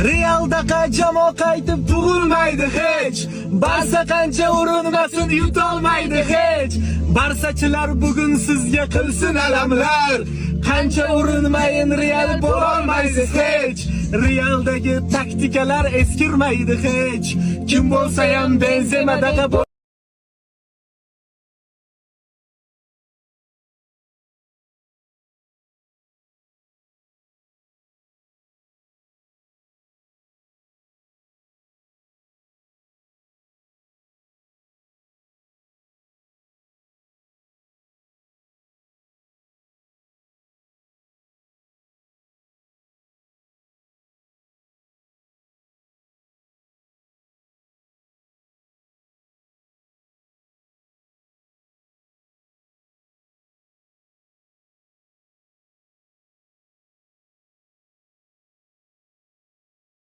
Real'da jamoa qaytib tug'ilmaydi hech. Barsa qancha urinmasin yutolmaydi hech. Barsachilar bugun sizga qilsin alamlar. Qancha urinmayin Real bo'lolmaysiz hech. Real'dagi taktikalar eskirmaydi hech. Kim bo'lsa ham Benzema'daqa